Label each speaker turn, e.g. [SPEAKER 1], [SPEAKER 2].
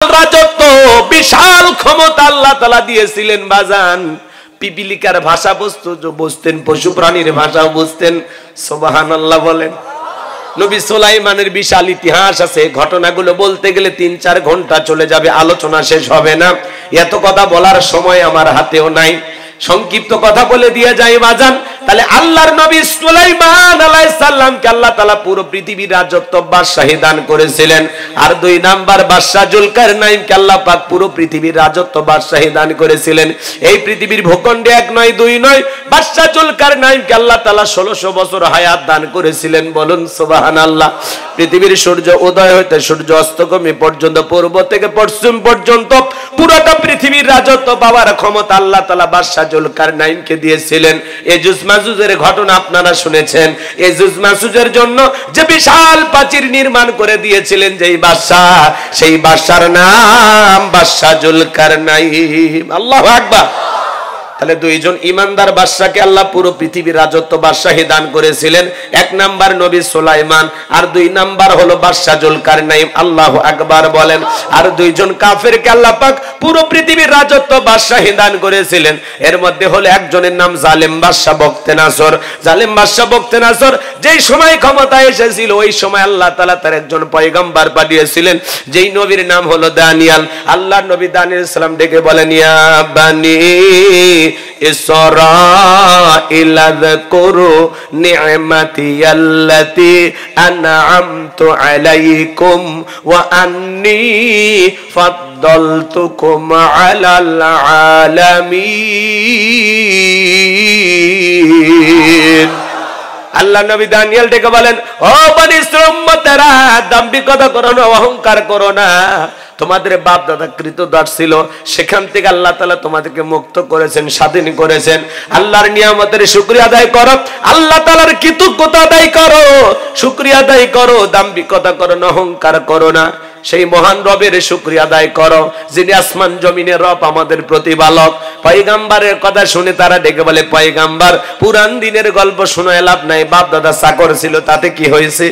[SPEAKER 1] রাজত্ব, বিশাল ক্ষমতা আল্লাহ তাআলা দিয়েছিলেন বাজান। পিপিলিকার ভাষা বুঝতেন, পশু প্রাণীর ভাষাও বুঝতেন। সুবহানাল্লাহ বলেন। নবী সুলাইমানের বিশাল ইতিহাস আছে, ঘটনাগুলো বলতে গেলে ৩-৪ ঘন্টা চলে যাবে, আলোচনা শেষ হবে না। এত কথা বলার সময় আমার হাতেও নাই, সংক্ষিপ্ত কথা বলে দিয়ে যাই বাজান। তাহলে আল্লাহর নবী সুলাইমান আলাইহিস সালামকে আল্লাহ তাআলা পুরো পৃথিবীর রাজত্ব বাদশাহী দান করেছিলেন। আর ২ নাম্বার বাদশা জুলকারনাইনকে আল্লাহ পাক পুরো পৃথিবীর রাজত্ব বাদশাহী দান করেছিলেন। এই পৃথিবীর ভূখণ্ডে ১ নয় ২ নয়, বাদশা জুলকারনাইনকে আল্লাহ তাআলা ১৬০০ বছর হায়াত দান করেছিলেন। বলুন সুবহানাল্লাহ। পৃথিবীর সূর্য উদয় হইতে সূর্য অস্তগামী পর্যন্ত, পূর্ব থেকে পশ্চিম পর্যন্ত পুরোটা পৃথিবীর রাজত্ব পাওয়ার ক্ষমতা আল্লাহ তাআলা বাদশা জুলকারনাইনকে দিয়েছিলেন। এজুজ মাজুজের ঘটনা আপনারা শুনেছেন। এজুজ মাজুজের জন্য যে বিশাল প্রাচীর নির্মাণ করে দিয়েছিলেন যেই বাদশা, সেই বাদশার নাম বাদশা জুলকারনাইন। আল্লাহু আকবার। তাহলে ২ জন ইমানদার বাদশাকে আল্লাহ পুরো পৃথিবীর রাজত্ব বাদশাহী দান করেছিলেন। ১ নাম্বার নবী সুলাইমান, আর ২ নাম্বার হলো বাদশা জুলকারনাইন। আল্লাহু আকবার বলেন। আর ২ জন কাফেরকে আল্লাহ পাক পুরো পৃথিবীর রাজত্ব বাদশাহী দান করেছিলেন। এর মধ্যে হলো একজনের নাম জালেম বাদশা বখতেনাসর। জালেম বাদশা বখতেনাসর যেই সময় ক্ষমতায় এসেছিল, ওই সময় আল্লাহ তাআলা তার একজন পয়গম্বর পাঠিয়েছিলেন, যেই নবীর নাম হলো দানিয়াল। আল্লাহর নবী দানিয়াল সালাম ডেকে বলেন, ইয়া বানি ইসরাঈল আযকুরু নি'মাতি আল্লাতী আন'আমতু আলাইকুম ওয়া আন্নী ফাদ্দালতুকুম আলাল আলামিন। আল্লাহ নবী দানিয়েল ডেকে বলেন, ও বনি ইসরাঈল উম্মতেরা, দাম্ভিকতা করো না, অহংকার করো না। তোমাদের বাপ দাদা কৃতদাস ছিল, সেখান থেকে আল্লাহ তাআলা তোমাদেরকে মুক্ত করেছেন, স্বাধীন করেছেন। আল্লাহর নিয়ামতের শুকরিয়া আদায় করো, আল্লাহ তাআলার কৃতজ্ঞতা আদায় করো, শুকরিয়া আদায় করো, দাম্ভিকতা করো না, অহংকার করো না। সেই মহান রবের শুকরিয়া আদায় করো, যিনি আসমান জমিনের রব, আমাদের প্রতিপালক। পয়গম্বরের কথা শুনে তারা ডেকে বলে, পয়গম্বর, পুরান দিনের গল্প শোনায় লাভ নাই, বাপ দাদা চাকর ছিল, তাতে কি হয়েছে?